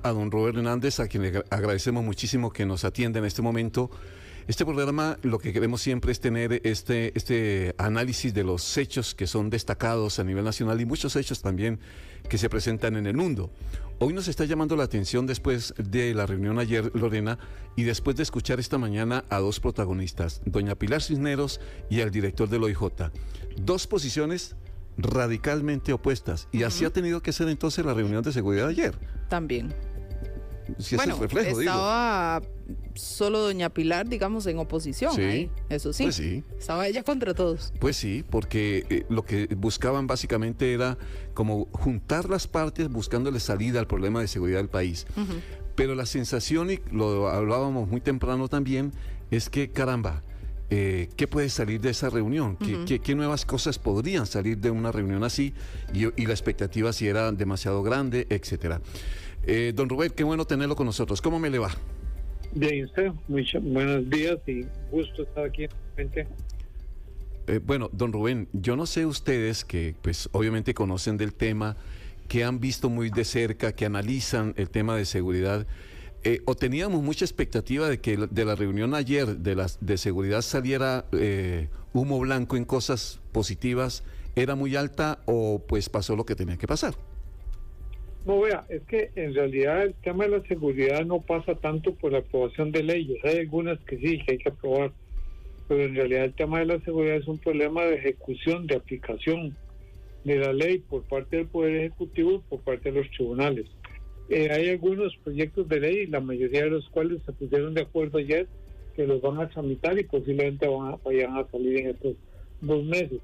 a don Robert Hernández, a quien le agradecemos muchísimo que nos atienda en este momento. Este programa, lo que queremos siempre es tener este análisis de los hechos que son destacados a nivel nacional y muchos hechos también que se presentan en el mundo. Hoy nos está llamando la atención después de la reunión ayer, Lorena, y después de escuchar esta mañana a dos protagonistas, doña Pilar Cisneros y al director del OIJ. Dos posiciones radicalmente opuestas, y así ha tenido que ser entonces la reunión de seguridad de ayer. También. Si bueno, es el reflejo, estaba solo doña Pilar, digamos, en oposición, sí, ahí, eso sí. Pues sí. Estaba ella contra todos. Pues sí, porque lo que buscaban básicamente era como juntar las partes buscándole salida al problema de seguridad del país. Pero la sensación, y lo hablábamos muy temprano también, es que caramba, ¿qué puede salir de esa reunión? ¿Qué nuevas cosas podrían salir de una reunión así? Y la expectativa si era demasiado grande, etcétera. Don Rubén, qué bueno tenerlo con nosotros. ¿Cómo me le va? Bien, usted, buenos días y gusto estar aquí nuevamente. Bueno, don Rubén, yo no sé ustedes que pues obviamente conocen del tema, que han visto muy de cerca, que analizan el tema de seguridad, o teníamos mucha expectativa de que de la reunión ayer de seguridad saliera humo blanco en cosas positivas, ¿era muy alta o pues pasó lo que tenía que pasar? No, vea, es que en realidad el tema de la seguridad no pasa tanto por la aprobación de leyes. Hay algunas que sí, que hay que aprobar, pero en realidad el tema de la seguridad es un problema de ejecución, de aplicación de la ley por parte del Poder Ejecutivo y por parte de los tribunales. Hay algunos proyectos de ley, la mayoría de los cuales se pusieron de acuerdo ayer, que los van a tramitar y posiblemente vayan a salir en estos 2 meses.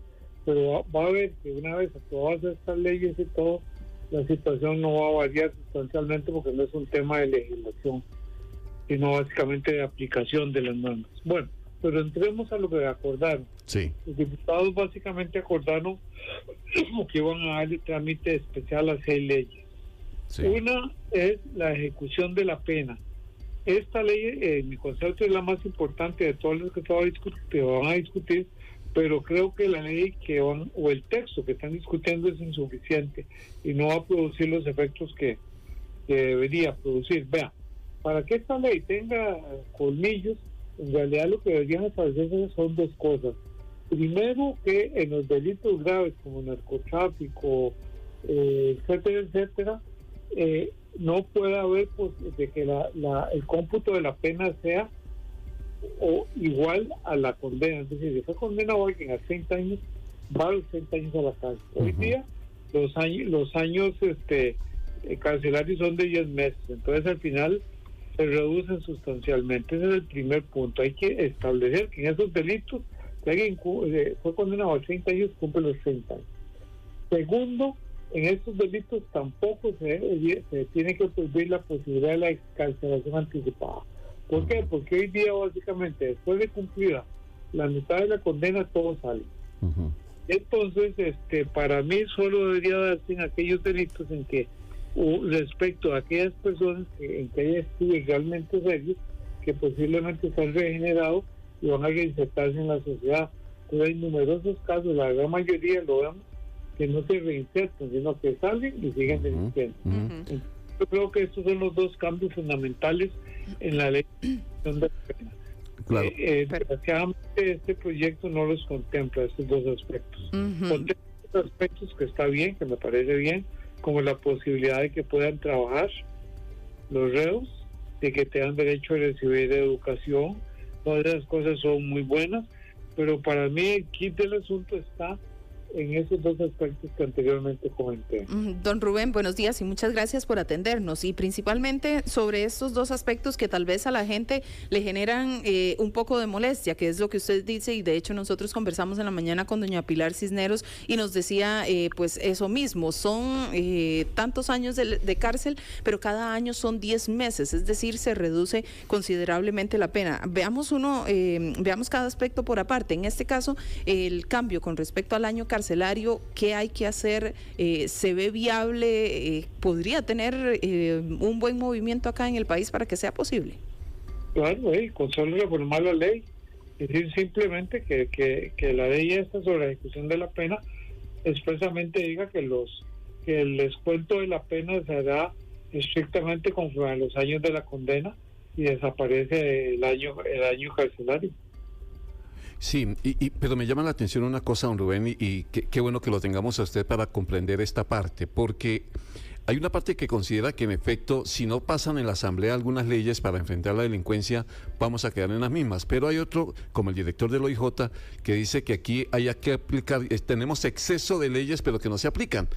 Pero va a haber que una vez aprobadas estas leyes y todo, la situación no va a variar sustancialmente porque no es un tema de legislación, sino básicamente de aplicación de las normas. Bueno, pero entremos a lo que acordaron. Sí. Los diputados básicamente acordaron que iban a darle trámite especial a 6 leyes. Sí. Una es la ejecución de la pena. Esta ley, en mi concepto, es la más importante de todas las que van a discutir, pero creo que la ley o el texto que están discutiendo es insuficiente y no va a producir los efectos que debería producir. Vean, para que esta ley tenga colmillos, en realidad lo que deberían establecerse son 2 cosas. Primero, que en los delitos graves como narcotráfico, etcétera, no puede haber de que el cómputo de la pena sea o igual a la condena. Es decir, si esa condena va a 30 años, va a los 30 años a la cárcel. Hoy día los años carcelarios son de 10 meses, entonces al final se reducen sustancialmente. Ese es el primer punto. Hay que establecer que en esos delitos, si alguien fue condenado a 30 años, cumple los 30 años. Segundo, en estos delitos tampoco se tiene que prohibir la posibilidad de la excarcelación anticipada. ¿Por qué? Porque hoy día básicamente después de cumplida la mitad de la condena todo sale. Entonces, para mí solo debería darse en aquellos delitos en que respecto a aquellas personas en que haya estudios realmente serios que posiblemente se han regenerado y van a reinsertarse en la sociedad. Pero hay numerosos casos, la gran mayoría lo vemos, que no se reinsertan, sino que salen y siguen delinquiendo. Yo creo que estos son los 2 cambios fundamentales en la ley de la pena. Claro. Desgraciadamente este proyecto no los contempla, estos 2 aspectos. Contempla estos aspectos que está bien, que me parece bien, como la posibilidad de que puedan trabajar los reos, de que tengan derecho a recibir educación. Todas esas cosas son muy buenas, pero para mí el kit del asunto está en esos 2 aspectos que anteriormente comenté. Don Rubén, buenos días y muchas gracias por atendernos, y principalmente sobre estos 2 aspectos que tal vez a la gente le generan un poco de molestia, que es lo que usted dice, y de hecho nosotros conversamos en la mañana con doña Pilar Cisneros y nos decía pues eso mismo, son tantos años de cárcel, pero cada año son 10 meses, es decir, se reduce considerablemente la pena. Veamos cada aspecto por aparte. En este caso, el cambio con respecto al año carcelario, ¿qué hay que hacer? ¿Se ve viable? ¿Podría tener un buen movimiento acá en el país para que sea posible? Claro, con solo reformar la ley, es decir, simplemente que la ley esta sobre la ejecución de la pena expresamente diga que el descuento de la pena se hará estrictamente conforme a los años de la condena y desaparece el año carcelario. Sí, pero me llama la atención una cosa, don Rubén, y qué bueno que lo tengamos a usted para comprender esta parte, porque hay una parte que considera que en efecto, si no pasan en la Asamblea algunas leyes para enfrentar la delincuencia, vamos a quedar en las mismas. Pero hay otro, como el director del OIJ, que dice que aquí haya que aplicar, tenemos exceso de leyes, pero que no se aplican.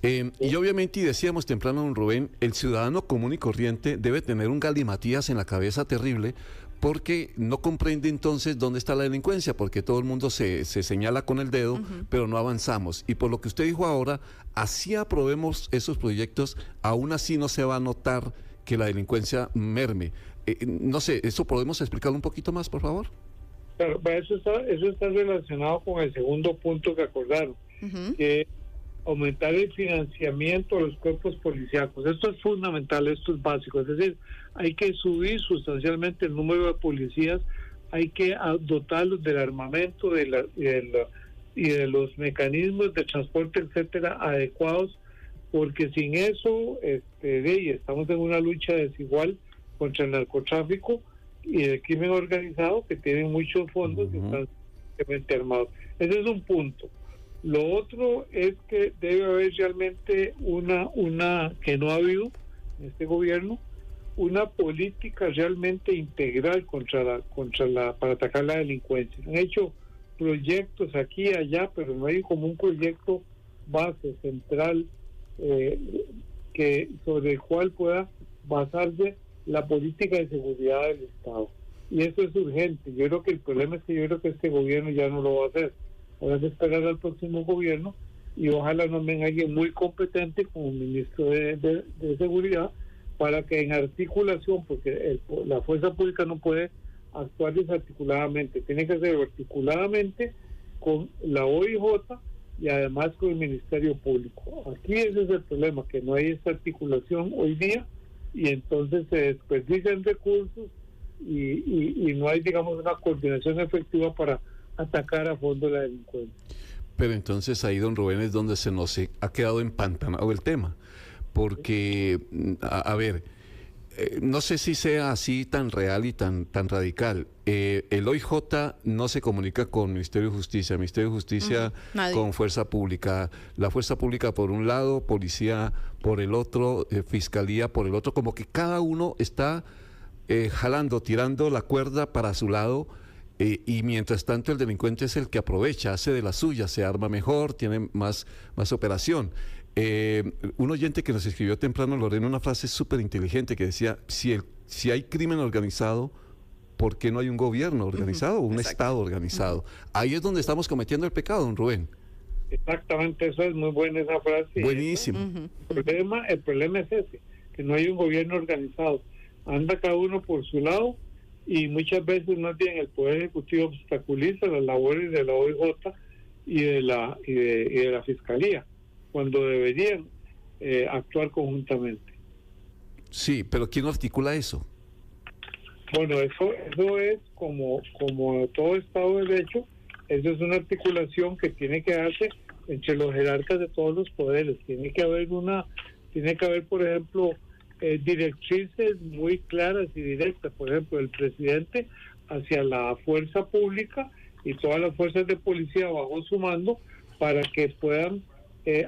Y obviamente, y decíamos temprano, don Rubén, el ciudadano común y corriente debe tener un galimatías en la cabeza terrible, porque no comprende entonces dónde está la delincuencia, porque todo el mundo se señala con el dedo, pero no avanzamos. Y por lo que usted dijo ahora, así aprobemos esos proyectos, aún así no se va a notar que la delincuencia merme. No sé, ¿eso podemos explicarlo un poquito más, por favor? Claro, eso está relacionado con el segundo punto que acordaron, que es aumentar el financiamiento a los cuerpos policíacos. Esto es fundamental, esto es básico. Es decir, hay que subir sustancialmente el número de policías, hay que dotarlos del armamento y de los mecanismos de transporte, etcétera, adecuados, porque sin eso estamos en una lucha desigual contra el narcotráfico y el crimen organizado, que tienen muchos fondos y están simplemente armados. Ese es un punto. Lo otro es que debe haber realmente una que no ha habido en este gobierno, una política realmente integral para atacar la delincuencia. Han hecho proyectos aquí y allá, pero no hay como un proyecto base central sobre el cual pueda basarse la política de seguridad del Estado. Y eso es urgente. Yo creo que el problema es que yo creo que este gobierno ya no lo va a hacer. Habrá que esperar al próximo gobierno y ojalá nombren a alguien muy competente como ministro de Seguridad, para que en articulación, porque la fuerza pública no puede actuar desarticuladamente, tiene que ser articuladamente con la OIJ y además con el Ministerio Público. Aquí ese es el problema, que no hay esta articulación hoy día y entonces se desperdician recursos y no hay, digamos, una coordinación efectiva para atacar a fondo la delincuencia. Pero entonces ahí, don Rubén, es donde se nos ha quedado empantanado el tema, porque, a ver, no sé si sea así tan real y tan radical. El OIJ no se comunica con el Ministerio de Justicia, el Ministerio de Justicia con Fuerza Pública, la Fuerza Pública por un lado, Policía por el otro, Fiscalía por el otro, como que cada uno está jalando, tirando la cuerda para su lado. Y mientras tanto el delincuente es el que aprovecha, hace de la suya, se arma mejor, tiene más operación. Un oyente que nos escribió temprano, Lorena, una frase súper inteligente que decía, si hay crimen organizado, ¿por qué no hay un gobierno organizado o un Estado organizado? Ahí es donde estamos cometiendo el pecado, don Rubén. Exactamente, eso es muy buena esa frase. Buenísimo. El problema es ese, que no hay un gobierno organizado. Anda cada uno por su lado y muchas veces más bien el Poder Ejecutivo obstaculiza las labores de la OIJ y de la Fiscalía, cuando deberían actuar conjuntamente. Sí, pero ¿quién articula eso? Bueno, eso es como todo Estado de Derecho, eso es una articulación que tiene que darse entre los jerarcas de todos los poderes. Tiene que haber, por ejemplo, directrices muy claras y directas, por ejemplo, el presidente hacia la fuerza pública y todas las fuerzas de policía bajo su mando, para que puedan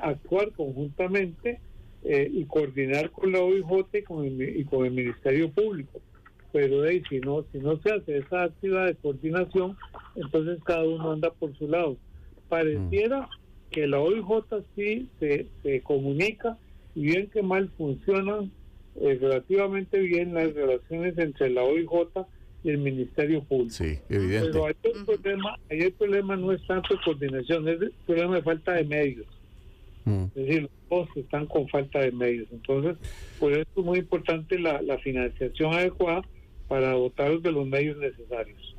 actuar conjuntamente y coordinar con la OIJ y con el Ministerio Público. Pero si no se hace esa actividad de coordinación, entonces cada uno anda por su lado. Pareciera que la OIJ sí se comunica, y bien que mal funcionan relativamente bien las relaciones entre la OIJ y el Ministerio Público. Sí, evidente. Pero ahí el problema no es tanto de coordinación, es el problema de falta de medios. Es decir, los dos están con falta de medios. Entonces, por eso es muy importante la financiación adecuada para dotarlos de los medios necesarios.